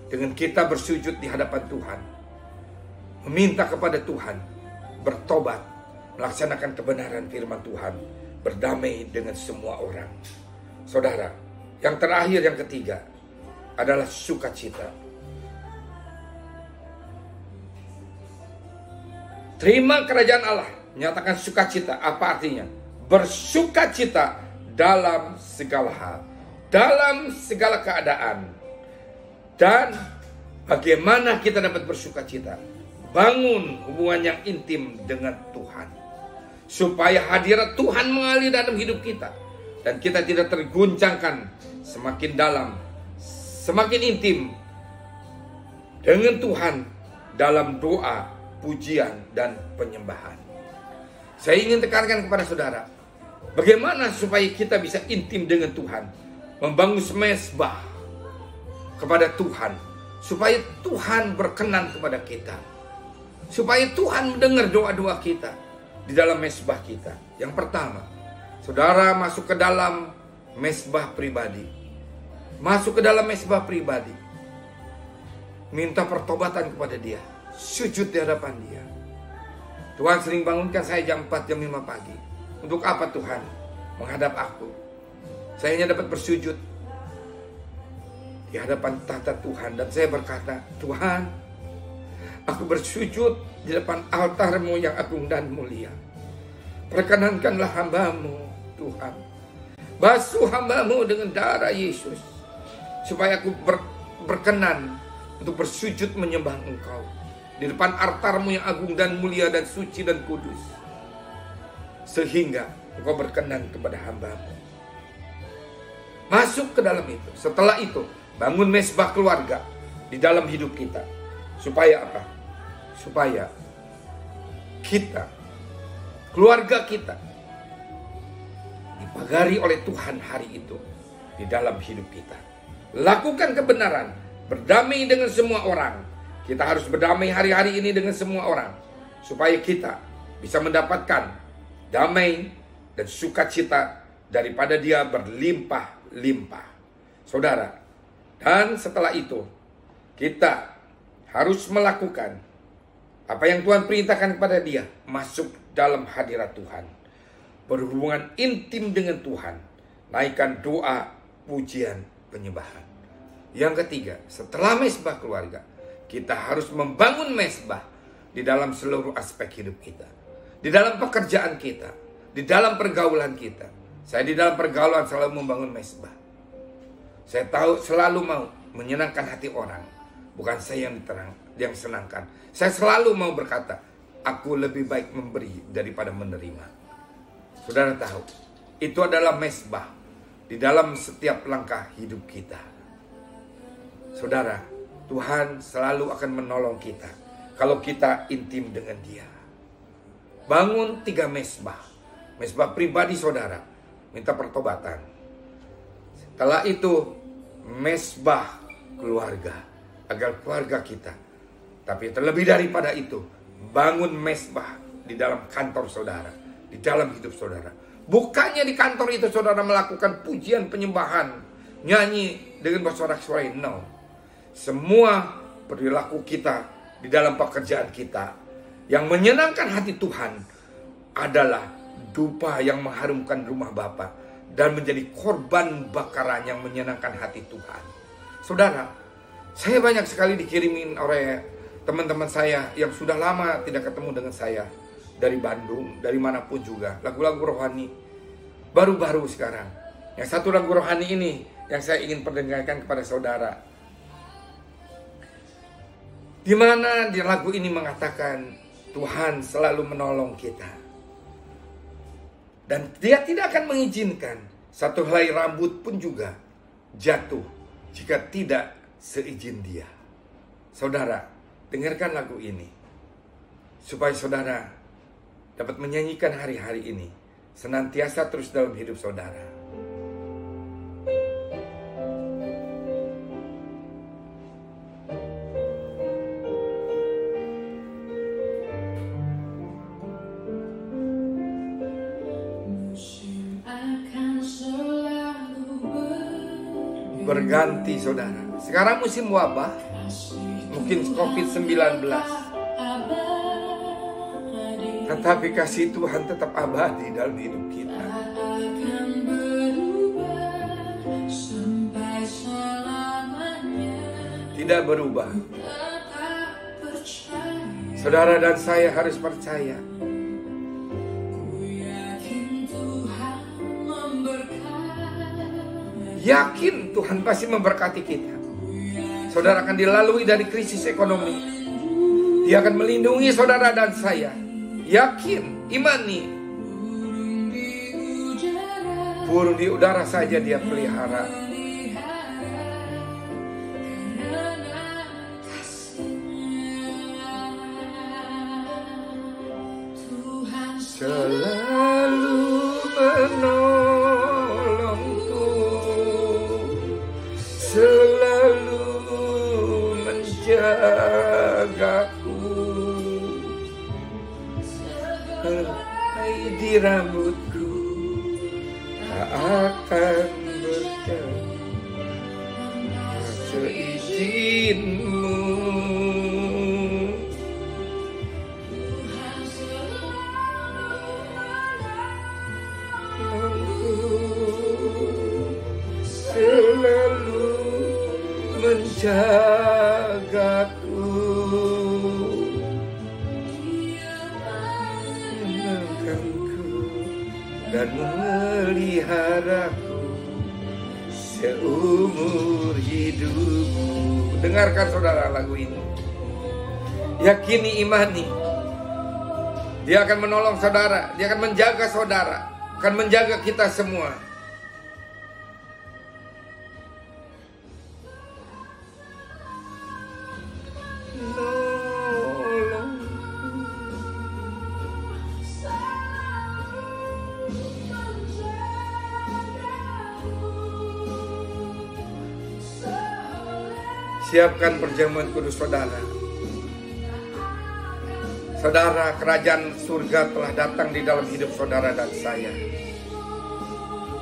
Dengan kita bersujud di hadapan Tuhan, meminta kepada Tuhan, bertobat, melaksanakan kebenaran firman Tuhan, berdamai dengan semua orang. Saudara, yang terakhir, yang ketiga adalah sukacita. Terima kerajaan Allah, nyatakan sukacita. Apa artinya? Bersukacita dalam segala hal, dalam segala keadaan. Dan bagaimana kita dapat bersukacita? Bangun hubungan yang intim dengan Tuhan, supaya hadirat Tuhan mengalir dalam hidup kita, dan kita tidak terguncangkan, semakin dalam, semakin intim dengan Tuhan dalam doa, pujian, dan penyembahan. Saya ingin tekankan kepada saudara, bagaimana supaya kita bisa intim dengan Tuhan, membangun mesbah kepada Tuhan, supaya Tuhan berkenan kepada kita, supaya Tuhan mendengar doa-doa kita di dalam mesbah kita. Yang pertama, saudara masuk ke dalam mesbah pribadi. Masuk ke dalam mesbah pribadi, minta pertobatan kepada Dia, sujud di hadapan Dia. Tuhan sering bangunkan saya jam 4, jam 5 pagi. Untuk apa Tuhan menghadap aku? Saya hanya dapat bersujud di hadapan tahta Tuhan, dan saya berkata, Tuhan, aku bersujud di depan altar-Mu yang agung dan mulia. Perkenankanlah hamba-Mu, Tuhan, Basuh hamba-Mu dengan darah Yesus, supaya aku berkenan untuk bersujud menyembah Engkau di depan altar-Mu yang agung dan mulia dan suci dan kudus, sehingga Engkau berkenan kepada hamba-Mu. Masuk ke dalam itu. Setelah itu, bangun mesbah keluarga di dalam hidup kita. Supaya apa? Supaya kita, keluarga kita, dipagari oleh Tuhan hari itu di dalam hidup kita. Lakukan kebenaran, berdamai dengan semua orang. Kita harus berdamai hari-hari ini dengan semua orang, supaya kita bisa mendapatkan damai dan sukacita daripada Dia berlimpah-limpah. Saudara, dan setelah itu kita harus melakukan apa yang Tuhan perintahkan kepada dia, masuk dalam hadirat Tuhan, berhubungan intim dengan Tuhan, naikkan doa, pujian, penyembahan. Yang ketiga, setelah mesbah keluarga, kita harus membangun mesbah di dalam seluruh aspek hidup kita, di dalam pekerjaan kita, di dalam pergaulan kita. Saya di dalam pergaulan selalu membangun mesbah. Saya tahu selalu mau menyenangkan hati orang, bukan saya yang senangkan. Saya selalu mau berkata, aku lebih baik memberi daripada menerima. Saudara tahu, itu adalah mesbah di dalam setiap langkah hidup kita. Saudara, Tuhan selalu akan menolong kita kalau kita intim dengan Dia. Bangun 3 mesbah. Mesbah pribadi saudara, minta pertobatan. Setelah itu, mesbah keluarga, agar keluarga kita. Tapi terlebih daripada itu, bangun mesbah di dalam kantor saudara, di dalam hidup saudara. Bukannya di kantor itu saudara melakukan pujian, penyembahan, nyanyi dengan bersorak-sorai. No. Semua perilaku kita di dalam pekerjaan kita yang menyenangkan hati Tuhan adalah dupa yang mengharumkan rumah Bapa dan menjadi korban bakaran yang menyenangkan hati Tuhan. Saudara, saya banyak sekali dikirimin oleh teman-teman saya yang sudah lama tidak ketemu dengan saya, dari Bandung, dari manapun juga, lagu-lagu rohani baru-baru sekarang. Yang satu lagu rohani ini yang saya ingin perdengarkan kepada saudara, di mana di lagu ini mengatakan Tuhan selalu menolong kita, dan Dia tidak akan mengizinkan satu helai rambut pun juga jatuh jika tidak seizin Dia. Saudara, dengarkan lagu ini supaya saudara dapat menyanyikan hari-hari ini senantiasa terus dalam hidup saudara. Berganti saudara. Sekarang musim wabah, mungkin COVID-19, tetapi kasih Tuhan tetap abadi dalam hidup kita. Tidak berubah. Saudara dan saya harus percaya. Yakin Tuhan pasti memberkati kita. Saudara akan dilalui dari krisis ekonomi. Dia akan melindungi saudara dan saya. Yakin, imani. Burung di udara saja Dia pelihara. Selalu menolongku, selalu menjagaku. Helai di rambutku tak akan berjatuh seizinmu. Selalu menjagaku, menangkanku dan memeliharaku. seumur hidupmu. Dengarkan saudara lagu ini. Yakini, imani. Dia akan menolong saudara, dia akan menjaga saudara, akan menjaga kita semua. Siapkan perjamuan kudus saudara. Saudara, kerajaan surga telah datang di dalam hidup saudara dan saya.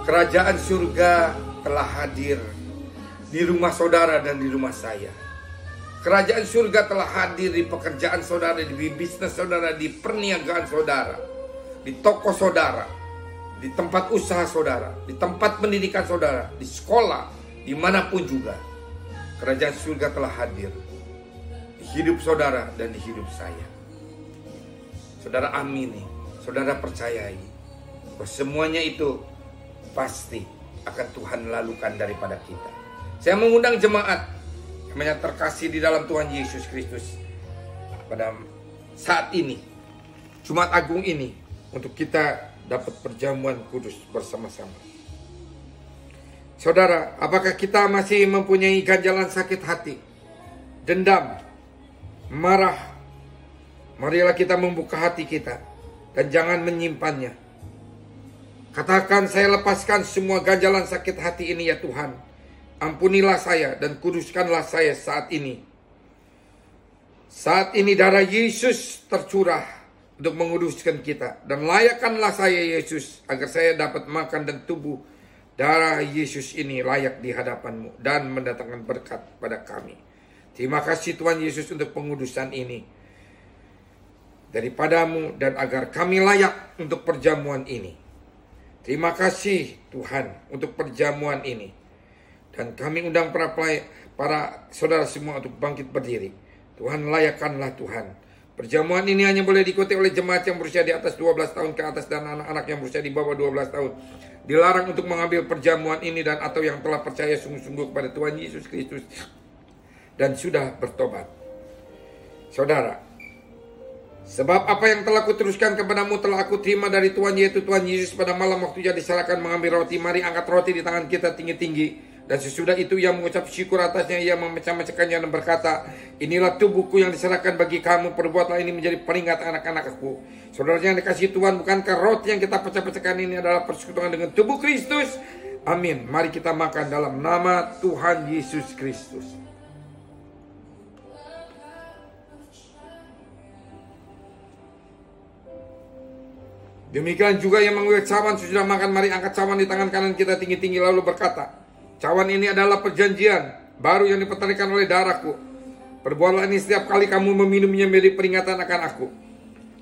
Kerajaan surga telah hadir di rumah saudara dan di rumah saya. Kerajaan surga telah hadir di pekerjaan saudara, di bisnis saudara, di perniagaan saudara, di toko saudara, di tempat usaha saudara, di tempat pendidikan saudara, di sekolah, dimanapun juga. Kerajaan surga telah hadir di hidup saudara dan di hidup saya. Saudara amini, saudara percayai bahwa semuanya itu pasti akan Tuhan lakukan daripada kita. Saya mengundang jemaat yang terkasih di dalam Tuhan Yesus Kristus pada saat ini, Jumat Agung ini, untuk kita dapat perjamuan kudus bersama-sama. Saudara, apakah kita masih mempunyai ganjalan sakit hati, dendam, marah? Marilah kita membuka hati kita dan jangan menyimpannya. Katakan, saya lepaskan semua ganjalan sakit hati ini ya Tuhan. Ampunilah saya dan kuduskanlah saya saat ini. Saat ini darah Yesus tercurah untuk menguduskan kita. Dan layakkanlah saya Yesus agar saya dapat makan dan tubuh darah Yesus ini layak di hadapan-Mu dan mendatangkan berkat pada kami. Terima kasih Tuhan Yesus untuk pengudusan ini daripada-Mu dan agar kami layak untuk perjamuan ini. Terima kasih Tuhan untuk perjamuan ini. Dan kami undang para saudara semua untuk bangkit berdiri. Tuhan, layakkanlah Tuhan. Perjamuan ini hanya boleh diikuti oleh jemaat yang berusia di atas 12 tahun ke atas dan anak-anak yang berusia di bawah 12 tahun. Dilarang untuk mengambil perjamuan ini dan atau yang telah percaya sungguh-sungguh kepada Tuhan Yesus Kristus dan sudah bertobat. Saudara, sebab apa yang telah kuteruskan kepadamu telah aku terima dari Tuhan, yaitu Tuhan Yesus pada malam waktu ia diserahkan mengambil roti. Mari angkat roti di tangan kita tinggi-tinggi. Dan sesudah itu ia mengucap syukur atasnya, ia memecah-mecahkannya dan berkata, inilah tubuhku yang diserahkan bagi kamu, perbuatlah ini menjadi peringatan anak-anakku. Saudara yang dikasihi Tuhan, bukankah roti yang kita pecah-pecahkan ini adalah persekutuan dengan tubuh Kristus? Amin. Mari kita makan dalam nama Tuhan Yesus Kristus. Demikian juga yang mengambil cawan sesudah makan, mari angkat cawan di tangan kanan kita tinggi-tinggi lalu berkata, cawan ini adalah perjanjian baru yang dipertandingkan oleh darahku. Perbuatlah ini setiap kali kamu meminumnya menjadi peringatan akan aku.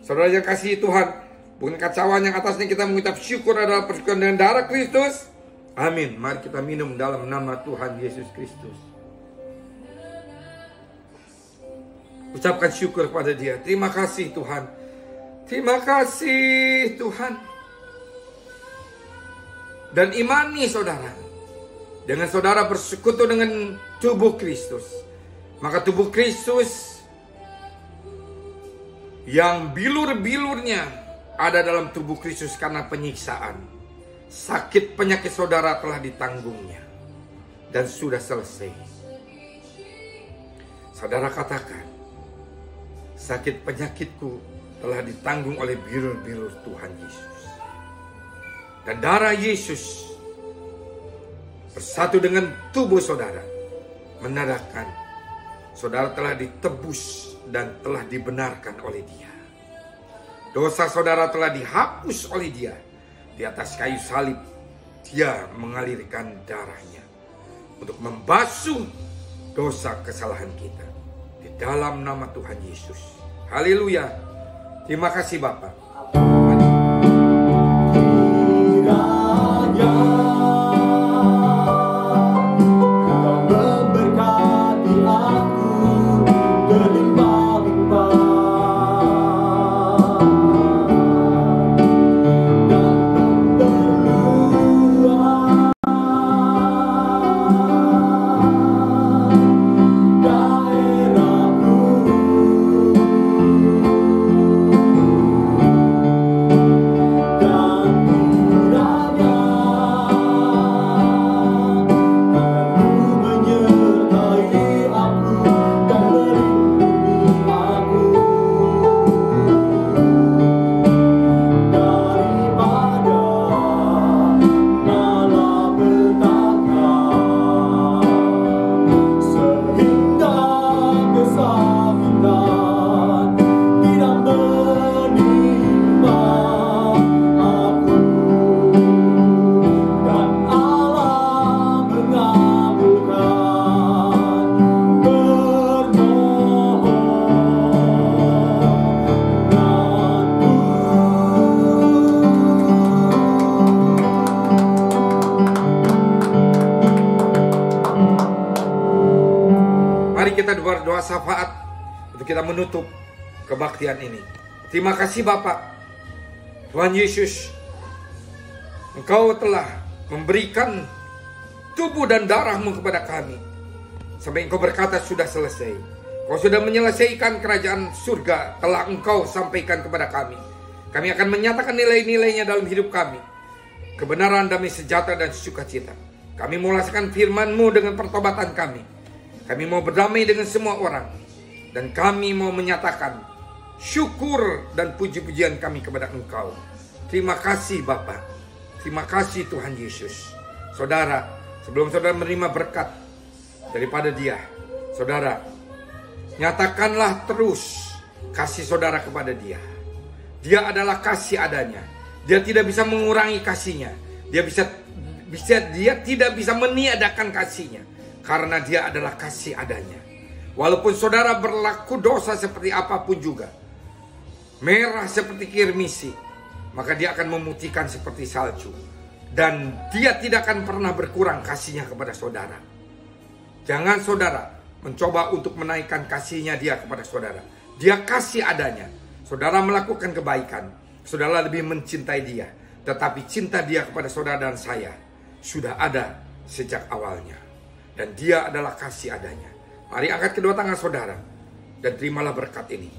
Saudara yang kasih Tuhan, bukankah cawan yang atasnya kita mengucap syukur adalah persekutuan dengan darah Kristus? Amin. Mari kita minum dalam nama Tuhan Yesus Kristus. Ucapkan syukur kepada Dia. Terima kasih Tuhan. Terima kasih Tuhan. Dan imani saudara, dengan saudara bersekutu dengan tubuh Kristus, maka tubuh Kristus yang bilur-bilurnya ada dalam tubuh Kristus karena penyiksaan, sakit penyakit saudara telah ditanggungnya dan sudah selesai. Saudara katakan, sakit penyakitku telah ditanggung oleh bilur-bilur Tuhan Yesus. Dan darah Yesus bersatu dengan tubuh saudara, menandakan saudara telah ditebus dan telah dibenarkan oleh Dia. Dosa saudara telah dihapus oleh Dia. Di atas kayu salib, Dia mengalirkan darahnya untuk membasuh dosa kesalahan kita. Di dalam nama Tuhan Yesus. Haleluya. Terima kasih Bapak. kita berdoa syafaat untuk kita menutup kebaktian ini. Terima kasih Bapak, Tuhan Yesus, Engkau telah memberikan tubuh dan darah-Mu kepada kami. Sampai Engkau berkata sudah selesai. Engkau sudah menyelesaikan kerajaan surga, telah Engkau sampaikan kepada kami. Kami akan menyatakan nilai-nilainya dalam hidup kami. Kebenaran, damai sejahtera, dan sukacita. Kami mau melaksanakan firman-Mu dengan pertobatan kami. Kami mau berdamai dengan semua orang. Dan kami mau menyatakan syukur dan puji-pujian kami kepada Engkau. Terima kasih Bapa. Terima kasih Tuhan Yesus. Saudara, sebelum saudara menerima berkat daripada Dia, saudara, nyatakanlah terus kasih saudara kepada Dia. Dia adalah kasih adanya. Dia tidak bisa mengurangi kasihnya. Dia tidak bisa meniadakan kasihnya. Karena Dia adalah kasih adanya. Walaupun saudara berlaku dosa seperti apapun juga, merah seperti kirmisi, maka Dia akan memutihkan seperti salju. Dan Dia tidak akan pernah berkurang kasihnya kepada saudara. Jangan saudara mencoba untuk menaikkan kasihnya Dia kepada saudara. Dia kasih adanya. Saudara melakukan kebaikan, saudara lebih mencintai Dia. Tetapi cinta Dia kepada saudara dan saya sudah ada sejak awalnya. Dan Dia adalah kasih adanya. Mari angkat kedua tangan saudara dan terimalah berkat ini.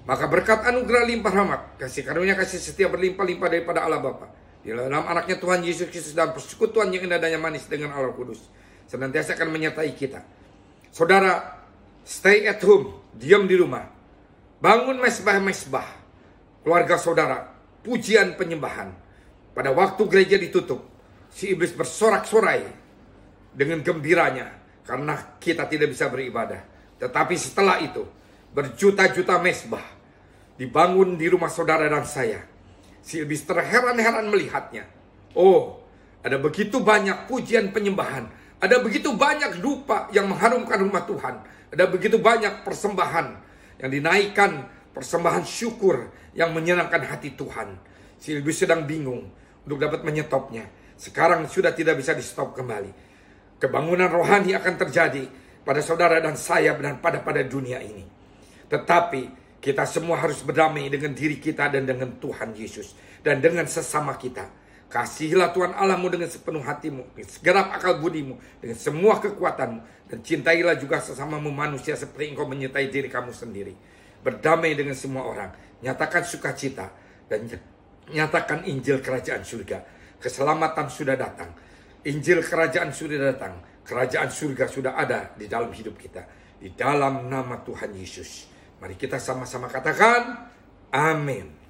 Maka berkat anugerah limpah rahmat, kasih karunia, kasih setia berlimpah-limpah daripada Allah Bapa, di dalam anaknya Tuhan Yesus Kristus, dan persekutuan yang indah dan yang manis dengan Allah Kudus, senantiasa akan menyertai kita. Saudara, stay at home, diam di rumah. Bangun mesbah-mesbah keluarga saudara, pujian penyembahan. Pada waktu gereja ditutup, si iblis bersorak-sorai dengan gembiranya karena kita tidak bisa beribadah. Tetapi setelah itu, berjuta-juta mesbah dibangun di rumah saudara dan saya. Si iblis terheran-heran melihatnya. Oh, ada begitu banyak pujian penyembahan. Ada begitu banyak dupa yang mengharumkan rumah Tuhan. Ada begitu banyak persembahan yang dinaikkan, persembahan syukur yang menyenangkan hati Tuhan. Si iblis sedang bingung untuk dapat menyetopnya. Sekarang sudah tidak bisa di stop kembali. Kebangunan rohani akan terjadi pada saudara dan saya dan pada dunia ini. Tetapi kita semua harus berdamai dengan diri kita dan dengan Tuhan Yesus dan dengan sesama kita. Kasihilah Tuhan Allahmu dengan sepenuh hatimu, dengan segenap akal budimu, dengan semua kekuatanmu. Dan cintailah juga sesamamu manusia seperti engkau menyintai diri kamu sendiri. Berdamai dengan semua orang. Nyatakan sukacita dan nyatakan Injil Kerajaan Surga. Keselamatan sudah datang. Injil Kerajaan sudah datang. Kerajaan surga sudah ada di dalam hidup kita. Di dalam nama Tuhan Yesus. Mari kita sama-sama katakan, amin.